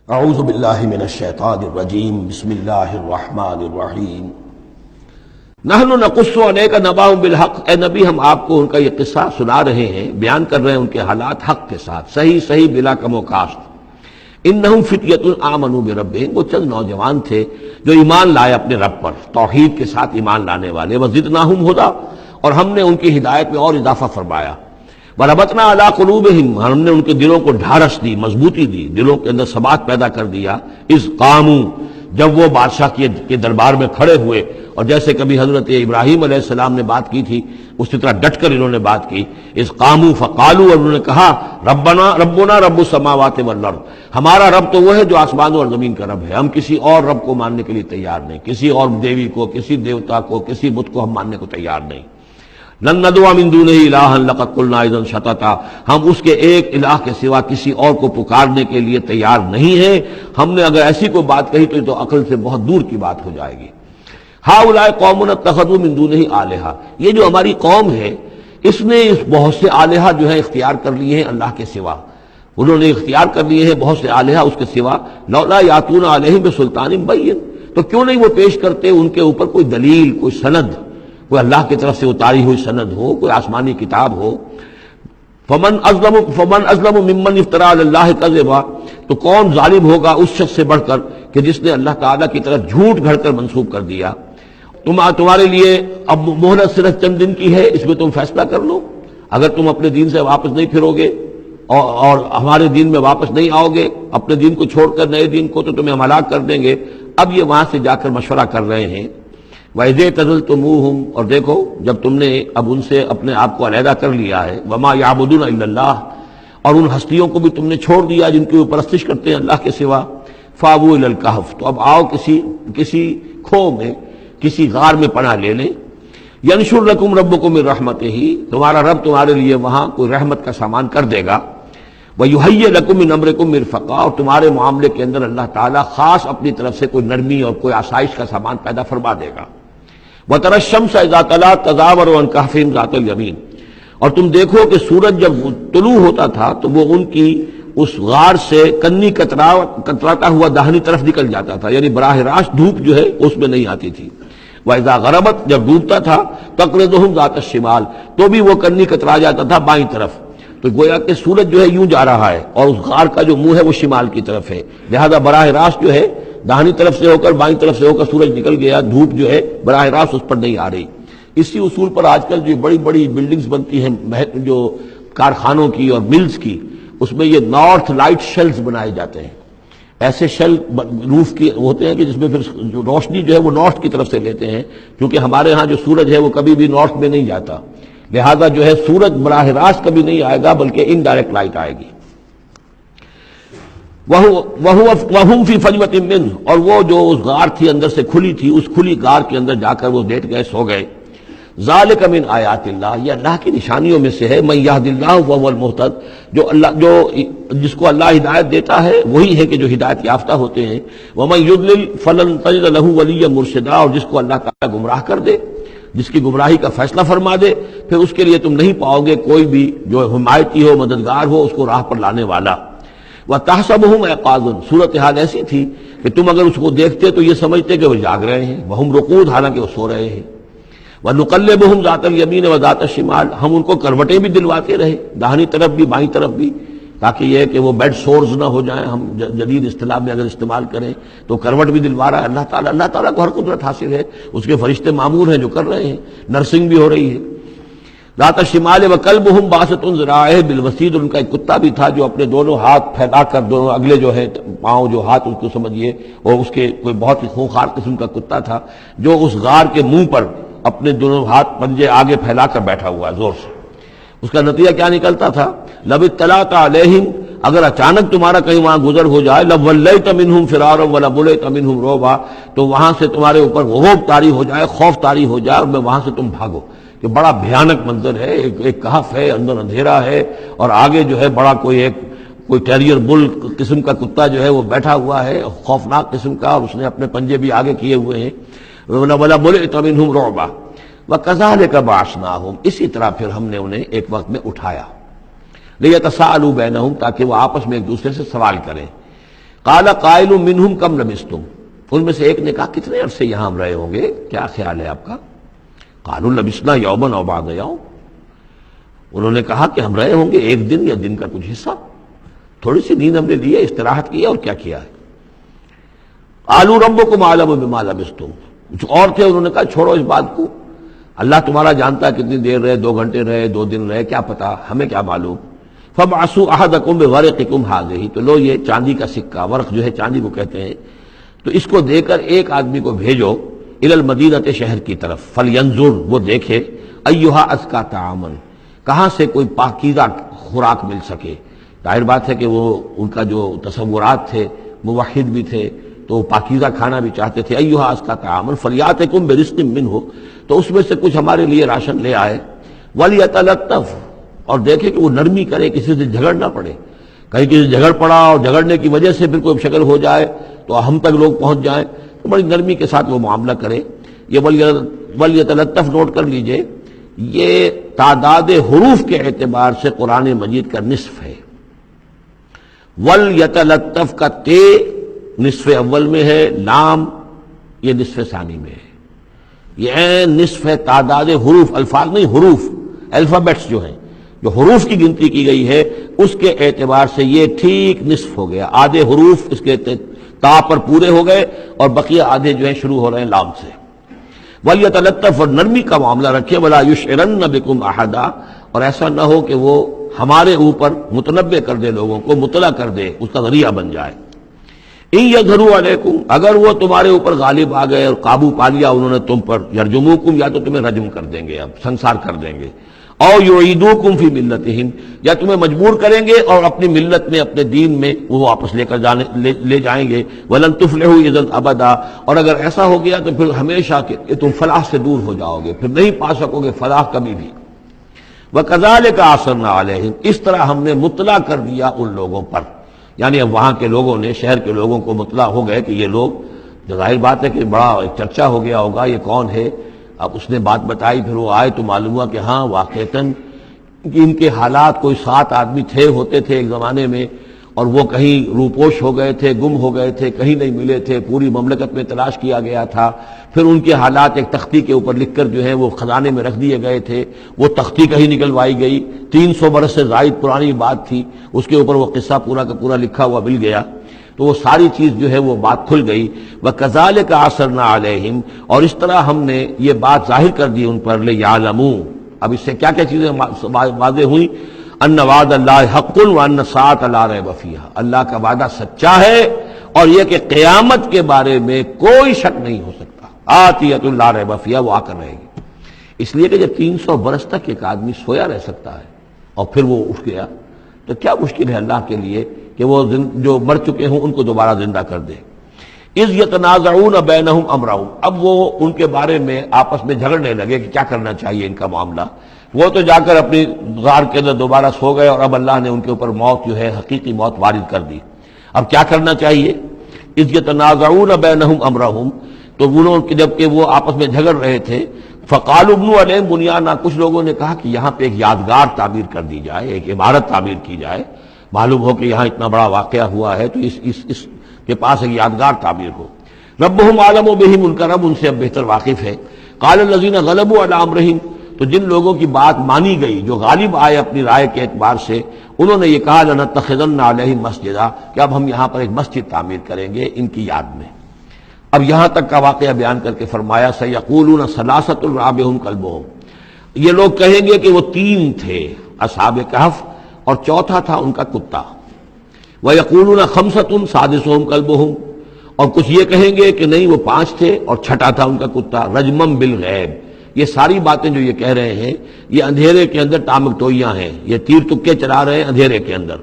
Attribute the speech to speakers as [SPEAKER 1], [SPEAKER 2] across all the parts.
[SPEAKER 1] اعوذ باللہ من الشیطان الرجیم بسم اللہ الرحمن الرحیم نحن نقص علیک نبأہم بالحق، اے نبی ہم آپ کو ان کا یہ قصہ سنا رہے ہیں، بیان کر رہے ہیں ان کے حالات حق کے ساتھ، صحیح بلا کم و کاسٹ۔ انہم فتیۃ آمنوا بربہم، وہ چند نوجوان تھے جو ایمان لائے اپنے رب پر، توحید کے ساتھ ایمان لانے والے، وزدناہم ھدی، اور ہم نے ان کی ہدایت میں اور اضافہ فرمایا۔ وَرَبَطْنَا عَلَىٰ قُلُوبِهِمْ، ہم نے ان کے دلوں کو ڈھارس دی، مضبوطی دی، دلوں کے اندر ثبات پیدا کر دیا۔ اِذْ قَامُوا، جب وہ بادشاہ کے دربار میں کھڑے ہوئے، اور جیسے کبھی حضرت ابراہیم علیہ السلام نے بات کی تھی اسی طرح ڈٹ کر انہوں نے بات کی۔ اِذْ قَامُوا فَقَالُوا، اور انہوں نے کہا ربنا رب السماوات والارض، ہمارا رب تو وہ ہے جو آسمانوں اور زمین کا رب ہے، ہم کسی اور رب کو ماننے کے لیے تیار نہیں، کسی اور دیوی کو، کسی دیوتا کو، کسی بت کو ہم ماننے کو تیار نہیں۔ لن ندعو من دونہ الہا لقد قلنا اذا شططا، ہم اس کے ایک الہ کے سوا کسی اور کو پکارنے کے لیے تیار نہیں ہیں، ہم نے اگر ایسی کوئی بات کہی تو یہ تو عقل سے بہت دور کی بات ہو جائے گی۔ ہؤلاء قوم اتخذوا من دونہ آلہہ، یہ جو ہماری قوم ہے اس نے بہت سے آلہہ جو ہے اختیار کر لیے ہیں اللہ کے سوا، انہوں نے اختیار کر لیے ہیں بہت سے آلہہ اس کے سوا۔ لولا یاتون علیہم بسلطان بین، تو کیوں نہیں وہ پیش کرتے ان کے اوپر کوئی دلیل، کوئی سند، کوئی اللہ کی طرف سے اتاری ہوئی سند ہو، کوئی آسمانی کتاب ہو۔ فمن ازلم ممن افترى علی اللہ کذبا، تو کون ظالم ہوگا اس شخص سے بڑھ کر کہ جس نے اللہ تعالیٰ کی طرف جھوٹ گھڑ کر منسوب کر دیا۔ تمہارے لیے اب مہلت صرف چند دن کی ہے، اس میں تم فیصلہ کر لو، اگر تم اپنے دین سے واپس نہیں پھرو گے اور ہمارے دین میں واپس نہیں آؤ گے، اپنے دین کو چھوڑ کر نئے دین کو، تو تمہیں ہم ہلاک کر دیں گے۔ اب یہ وہاں سے جا کر مشورہ کر رہے ہیں۔ وَإِذِ اعْتَزَلْتُمُوهُمْ، اور دیکھو جب تم نے اب ان سے اپنے آپ کو علیحدہ کر لیا ہے، وَمَا يَعْبُدُونَ إِلَّا اللَّهَ، اور ان ہستیوں کو بھی تم نے چھوڑ دیا جن کی وہ پرستش کرتے ہیں اللہ کے سوا۔ فَآوُوا إِلَى الْكَهْفِ، تو اب آؤ کسی کھو میں، کسی غار میں پناہ لے لیں۔ يَنشُرْ لَكُمْ رَبُّكُم مِّن رَحْمَتِهِ، تمہارا رب تمہارے لیے وہاں کوئی رحمت کا سامان کر دے گا۔ وَيُهَيِّئْ لَكُم مِّنْ أَمْرِكُم مِّرْفَقًا، اور تمہارے معاملے کے اندر اللہ تعالیٰ خاص اپنی طرف سے کوئی نرمی اور کوئی آسائش کا سامان پیدا فرما دے گا۔ وَتَرَى الشَّمْسَ إِذَا طَلَعَت تَزَاوَرُ عَنْ كَهْفِهِمْ ذَاتَ الْيَمِينِ، اور تم دیکھو کہ سورج جب طلوع ہوتا تھا تو وہ ان کی اس غار سے کنی کتراتا ہوا داہنی طرف نکل جاتا تھا، یعنی براہ راست دھوپ جو ہے اس میں نہیں آتی تھی۔ وَإِذَا غَرَبَتْ، جب ڈوبتا تھا تَقْرِضُهُمْ ذَاتَ الشِّمَالِ، تو بھی وہ کنی کترا جاتا تھا بائیں طرف۔ تو گویا کہ سورج جو ہے یوں جا رہا ہے اور اس غار کا جو منہ ہے وہ شمال کی طرف ہے، لہذا براہ راست جو ہے داہنی طرف سے ہو کر بائیں طرف سے ہو کر سورج نکل گیا، دھوپ جو ہے براہ راست اس پر نہیں آ رہی۔ اسی اصول پر آج کل جو بڑی بڑی بلڈنگز بنتی ہیں جو کارخانوں کی اور ملز کی، اس میں یہ نارتھ لائٹ شیلز بنائے جاتے ہیں، ایسے شیل روف کی ہوتے ہیں کہ جس میں پھر جو روشنی جو ہے وہ نارتھ کی طرف سے لیتے ہیں، کیونکہ ہمارے ہاں جو سورج ہے وہ کبھی بھی نارتھ میں نہیں جاتا، لہذا جو ہے سورج براہ راست کبھی نہیں آئے گا بلکہ انڈائریکٹ لائٹ آئے گی۔ وَهُمْ فِي فَجْوَةٍ مِّنْهُ، اور وہ جو اس غار تھی اندر سے کھلی تھی، اس کھلی غار کے اندر جا کر وہ لیٹ گئے، سو گئے۔ ذَلِكَ مِنْ آیَاتِ اللَّهِ، یہ اللہ کی نشانیوں میں سے ہے۔ مَن يَهْدِ اللَّهُ فَهُوَ الْمُهْتَدِ، جس کو اللہ ہدایت دیتا ہے وہی ہے کہ جو ہدایت یافتہ ہوتے ہیں۔ وَمَن يُضْلِلْ فَلَن تَجِدَ لَهُ وَلِيًّا مُرْشِدًا، اور جس کو اللہ تعالیٰ گمراہ کر دے، جس کی گمراہی کا فیصلہ فرما دے، پھر اس کے لیے تم نہیں پاؤ گے کوئی بھی جو حمایتی ہو، مددگار ہو، اس کو راہ پر لانے والا۔ وَتَحْسَبُهُمْ أَيْقَاظًا، صورتحال ایسی تھی کہ تم اگر اس کو دیکھتے تو یہ سمجھتے کہ وہ جاگ رہے ہیں، وَهُمْ رُقُودٌ، حالانکہ وہ سو رہے ہیں۔ وَنُقَلِّبُهُمْ ذَاتَ الْيَمِينِ وَذَاتَ الشِّمَالِ، ہم ان کو کروٹیں بھی دلواتے رہے، داہنی طرف بھی بائیں طرف بھی، تاکہ یہ کہ وہ بیڈ سورز نہ ہو جائیں، ہم جدید اصطلاح میں اگر استعمال کریں تو کروٹ بھی دلوا رہا ہے اللہ تعالیٰ۔ اللہ تعالیٰ کو ہر قدرت حاصل ہے، اس کے فرشتے معمور ہیں جو کر رہے ہیں، نرسنگ بھی ہو رہی ہے۔ ذات الشمال وکلبہم باسط ذراعیہ بالوسید، ان کا ایک کتا بھی تھا جو اپنے دونوں ہاتھ پھیلا کر، دونوں اگلے جو ہے پاؤں جو ہاتھ اس کو سمجھیے، اور اس کے کوئی بہت ہی خونخوار قسم کا کتا تھا جو اس غار کے منہ پر اپنے دونوں ہاتھ پنجے آگے پھیلا کر بیٹھا ہوا زور سے۔ اس کا نتیجہ کیا نکلتا تھا؟ لَوِ اطَّلَعْتَ عَلَيْهِمْ، اگر اچانک تمہارا کہیں وہاں گزر ہو جائے، لَوَلَّيْتَ مِنْهُمْ فِرَارًا وَلَمُلِئْتَ مِنْهُمْ رُعْبًا، تو وہاں سے تمہارے اوپر غضب طاری ہو جائے، خوف طاری ہو جائے، اور میں وہاں سے تم بھاگو، کہ بڑا بھیانک منظر ہے، ایک کہف ہے، اندر اندھیرا ہے، اور آگے جو ہے بڑا کوئی ٹیریئر بل قسم کا کتا جو ہے وہ بیٹھا ہوا ہے، خوفناک قسم کا، اور اس نے اپنے پنجے بھی آگے کیے ہوئے ہیں۔ وَلَمُلِئْتَ مِنْهُمْ رُعْبًا وَكَذَلِكَ بَعَثْنَاهُمْ، اسی طرح پھر ہم نے انہیں ایک وقت میں اٹھایا، لِيَتَسَاءَلُوا بَيْنَهُمْ، تاکہ وہ آپس میں ایک دوسرے سے سوال کریں۔ قال قائل منہم کم لبثتم، ان میں سے ایک نے کہا کتنے عرصے یہاں ہم رہے ہوں گے، کیا خیال ہے آپ کا؟ قالوا لبثنا یوما او بعض یوم، انہوں نے کہا کہ ہم رہے ہوں گے ایک دن یا دن کا کچھ حصہ، تھوڑی سی نیند ہم نے لی ہے، استراحت کی ہے، اور کیا کیا ہے۔ قالوا ربکم اعلم بما لبثتم، کچھ اور تھے انہوں نے کہا چھوڑو اس بات کو، اللہ تمہارا جانتا ہے کتنی دیر رہے، 2 گھنٹے رہے، 2 دن رہے، کیا پتا، ہمیں کیا معلوم۔ فبعثوا احدکم بورقکم ھذہ، تو لو یہ چاندی کا سکہ، ورق جو ہے چاندی کو کہتے ہیں، تو اس کو دے کر ایک آدمی کو بھیجو الی المدینۃ، شہر کی طرف، فلینظر، وہ دیکھے، ایھا ازکی طعاما، کہاں سے کوئی پاکیزہ خوراک مل سکے۔ ظاہر بات ہے کہ وہ ان کا جو تصورات تھے، موحد بھی تھے تو وہ پاکیزہ کھانا بھی چاہتے تھے۔ ایھا ازکی طعاما فلیاتکم برزق منہ، تو اس میں سے کچھ ہمارے لیے راشن لے آئے، ولیتلطف، اور دیکھے کہ وہ نرمی کرے، کسی سے جھگڑ نہ پڑے، کہیں کسی سے جھگڑ پڑا اور جھگڑنے کی وجہ سے پھر کوئی شکل ہو جائے تو ہم تک لوگ پہنچ جائیں، تو بڑی نرمی کے ساتھ وہ معاملہ کرے۔ یہ ولیتلطف نوٹ کر لیجئے، یہ تعداد حروف کے اعتبار سے قرآن مجید کا نصف ہے۔ ولیتلطف کا تے نصف اول میں ہے، لام یہ نصف ثانی میں ہے، یہ نصف ہے تعداد حروف، الفاظ نہیں، حروف، الفابیٹس جو ہیں، جو حروف کی گنتی کی گئی ہے اس کے اعتبار سے یہ ٹھیک نصف ہو گیا، آدھے حروف اس کے تا پر پورے ہو گئے اور بقیہ آدھے جو ہیں شروع ہو رہے ہیں لام سے۔ ولیتلطف، اور نرمی کا معاملہ رکھے، ولا یشعرن بکم احدا، اور ایسا نہ ہو کہ وہ ہمارے اوپر متنبع کر دے، لوگوں کو مطلع کر دے، اس کا ذریعہ بن جائے۔ ان یظہروا علیکم، اگر وہ تمہارے اوپر غالب آ گئے اور قابو پا لیا انہوں نے تم پر، یرجموکم، یا تو تمہیں رجم کر دیں گے، اب سنسار کر دیں گے، او یعیدوکم فی ملتہم، یا تمہیں مجبور کریں گے اور اپنی ملت میں، اپنے دین میں وہ واپس لے جائیں گے۔ ولن تفلحوا اذا ابدا، اور اگر ایسا ہو گیا تو پھر ہمیشہ کہ تم فلاح سے دور ہو جاؤ گے، پھر نہیں پا سکو گے فلاح کبھی بھی۔ وَكَذَلِكَ أَعْثَرْنَا عَلَيْهِمْ، اس طرح ہم نے مطلع کر دیا ان لوگوں پر، یعنی اب وہاں کے لوگوں نے، شہر کے لوگوں کو مطلع ہو گئے کہ یہ لوگ، ظاہر بات ہے کہ بڑا ایک چرچا ہو گیا ہوگا یہ کون ہے۔ اب اس نے بات بتائی، پھر وہ آئے تو معلوم ہوا کہ ہاں واقعتاً کہ ان کے حالات، کوئی 7 آدمی ہوتے تھے ایک زمانے میں، اور وہ کہیں روپوش ہو گئے تھے، گم ہو گئے تھے، کہیں نہیں ملے تھے، پوری مملکت میں تلاش کیا گیا تھا، پھر ان کے حالات ایک تختی کے اوپر لکھ کر جو ہے وہ خزانے میں رکھ دیے گئے تھے، وہ تختی کہیں نکلوائی گئی، 300 برس سے زائد پرانی بات تھی، اس کے اوپر وہ قصہ پورا کا پورا لکھا ہوا مل گیا، تو وہ ساری چیز جو ہے وہ بات کھل گئی۔ وَكَذَلِكَ أَعْثَرْنَا عَلَيْهِمْ، اور اس طرح ہم نے یہ بات ظاہر کر دی ان پر، لِيَعْلَمُوا، اب اس سے کیا کیا چیزیں واضح ہوئیں، ان وعد اللہ حق وان الساعۃ لا ریب فیہا، اللہ کا وعدہ سچا ہے اور یہ کہ قیامت کے بارے میں کوئی شک نہیں ہو سکتا، آتیۃ لا ریب فیہا، وہ آ کر رہے گی۔ اس لیے کہ جب 300 برس تک ایک آدمی سویا رہ سکتا ہے اور پھر وہ اٹھ گیا تو کیا مشکل ہے اللہ کے لیے کہ وہ جو مر چکے ہوں ان کو دوبارہ زندہ کر دے۔ اذ یتنازعون بینہم امرہم، اب وہ ان کے بارے میں آپس میں جھگڑنے لگے کہ کیا کرنا چاہیے ان کا معاملہ، وہ تو جا کر اپنی غار کے اندر دوبارہ سو گئے اور اب اللہ نے ان کے اوپر موت جو ہے حقیقی موت وارد کر دی، اب کیا کرنا چاہیے۔ اذ یتنازعون بینہم امرہم، تو انہوں جبکہ وہ آپس میں جھگڑ رہے تھے، فقالوا ابنوا علیہم بنیانا، کچھ لوگوں نے کہا کہ یہاں پہ ایک یادگار تعمیر کر دی جائے، ایک عمارت تعمیر کی جائے، معلوم ہو کہ یہاں اتنا بڑا واقعہ ہوا ہے تو اس کے پاس ایک یادگار تعمیر ہو۔ ربہم اعلم بہم، ان کا رب ان سے اب بہتر واقف ہے۔ قال الذین غلبوا علی امرہم، تو جن لوگوں کی بات مانی گئی، جو غالب آئے اپنی رائے کے اعتبار سے، انہوں نے یہ کہا لنتخذن علیہم مسجدا، کہ اب ہم یہاں پر ایک مسجد تعمیر کریں گے ان کی یاد میں۔ اب یہاں تک کا واقعہ بیان کر کے فرمایا سیقولون ثلاثۃ رابعہم کلبہم، یہ لوگ کہیں گے کہ وہ 3 تھے اصحاب کہف اور چوتھا تھا ان کا کتا۔ وَيَقُولُونَ خَمْسَةٌ سَادِسُهُمْ كَلْبُهُمْ، اور کچھ یہ کہیں گے کہ نہیں وہ 5 تھے اور چھٹا تھا ان کا کتا۔ رجمم بالغیب، یہ ساری باتیں جو یہ کہہ رہے ہیں یہ اندھیرے کے اندر ٹامک ٹوئیاں ہیں، یہ تیر تکے چلا رہے ہیں اندھیرے کے اندر۔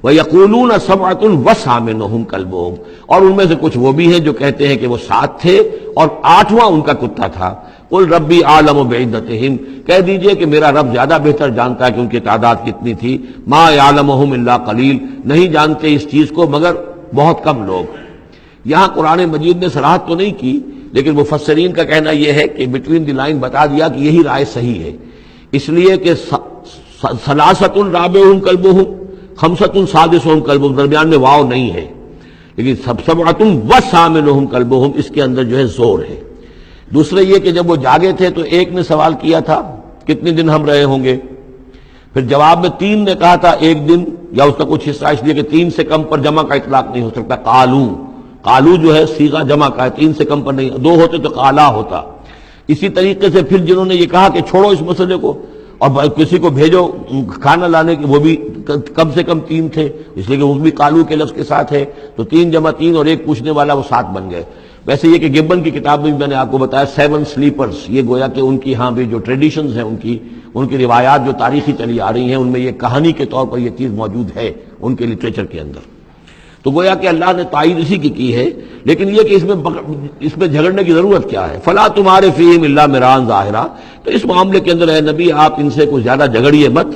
[SPEAKER 1] وَيَقُولُونَ سَبْعَةٌ وَثَامِنُهُمْ كَلْبُهُمْ، اور ان میں سے کچھ وہ بھی ہیں جو کہتے ہیں کہ وہ 7 تھے اور 8واں ان کا کتا تھا۔ قُلْ رَبِّي أَعْلَمُ بِعِدَّتِهِمْ، کہہ دیجئے کہ میرا رب زیادہ بہتر جانتا ہے کہ ان کی تعداد کتنی تھی۔ مَا يَعْلَمُهُمْ إِلَّا قَلِيلٌ، نہیں جانتے اس چیز کو مگر بہت کم لوگ۔ یہاں قرآن مجید نے صراحت تو نہیں کی، لیکن مفسرین کا کہنا یہ ہے کہ بٹوین دی لائن بتا دیا کہ یہی رائے صحیح ہے، اس لیے کہ ثلاثۃ رابعہم کلبہم، خمسۃ سادسہم کلبہم، درمیان میں واو نہیں ہے، لیکن سبعۃ وثامنہم کلبہم اس کے اندر جو ہے زور ہے۔ دوسرے یہ کہ جب وہ جاگے تھے تو ایک نے سوال کیا تھا کتنے دن ہم رہے ہوں گے، پھر جواب میں تین نے کہا تھا ایک دن، یا اس کا کچھ حصہ اس لیے کہ تین سے کم پر جمع کا اطلاق نہیں ہو سکتا، قالو جو ہے صیغہ جمع کا ہے، تین سے کم پر نہیں، دو ہوتے تو قالا ہوتا۔ اسی طریقے سے پھر جنہوں نے یہ کہا کہ چھوڑو اس مسئلے کو اور کسی کو بھیجو کھانا لانے کے، وہ بھی کم سے کم تین تھے، اس لیے کہ وہ بھی قالو کے لفظ کے ساتھ ہے، تو تین جمع تین اور ایک پوچھنے والا، وہ سات بن گئے۔ ویسے یہ کہ گبن کی کتاب میں بھی میں نے آپ کو بتایا 7 سلیپرز، یہ گویا کہ ان کی ہاں بھی جو ٹریڈیشنز ہیں ان کی روایات جو تاریخی چلی آ رہی ہیں، ان میں یہ کہانی کے طور پر یہ چیز موجود ہے ان کے لٹریچر کے اندر۔ تو گویا کہ اللہ نے تائید اسی کی ہے، لیکن یہ کہ اس میں جھگڑنے کی ضرورت کیا ہے؟ فلا تمہارے فیہم الا مران ظاہرا، تو اس معاملے کے اندر اے نبی آپ ان سے کچھ زیادہ جھگڑیے مت،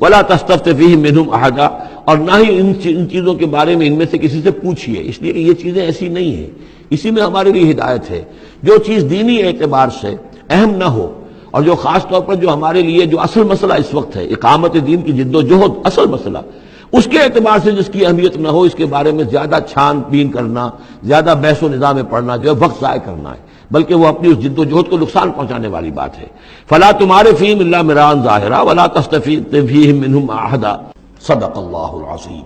[SPEAKER 1] ولا تستفت فیہم منہم احدا، اور نہ ہی ان چیزوں کے بارے میں ان میں سے کسی سے پوچھیے، اس لیے کہ یہ چیزیں ایسی نہیں ہیں، اسی میں ہمارے لیے ہدایت ہے۔ جو چیز دینی اعتبار سے اہم نہ ہو، اور جو خاص طور پر جو ہمارے لیے جو اصل مسئلہ اس وقت ہے، اقامت دین کی جد و جہد اصل مسئلہ، اس کے اعتبار سے جس کی اہمیت نہ ہو، اس کے بارے میں زیادہ چھان بین کرنا، زیادہ بحث و نظام میں پڑھنا جو ہے وقت ضائع کرنا ہے، بلکہ وہ اپنی اس جد و جہد کو نقصان پہنچانے والی بات ہے۔ فلا تمہارے فیہم الا مران ظاہرا ولا تستفت فیہم منہم احدا، صدق اللہ العظیم۔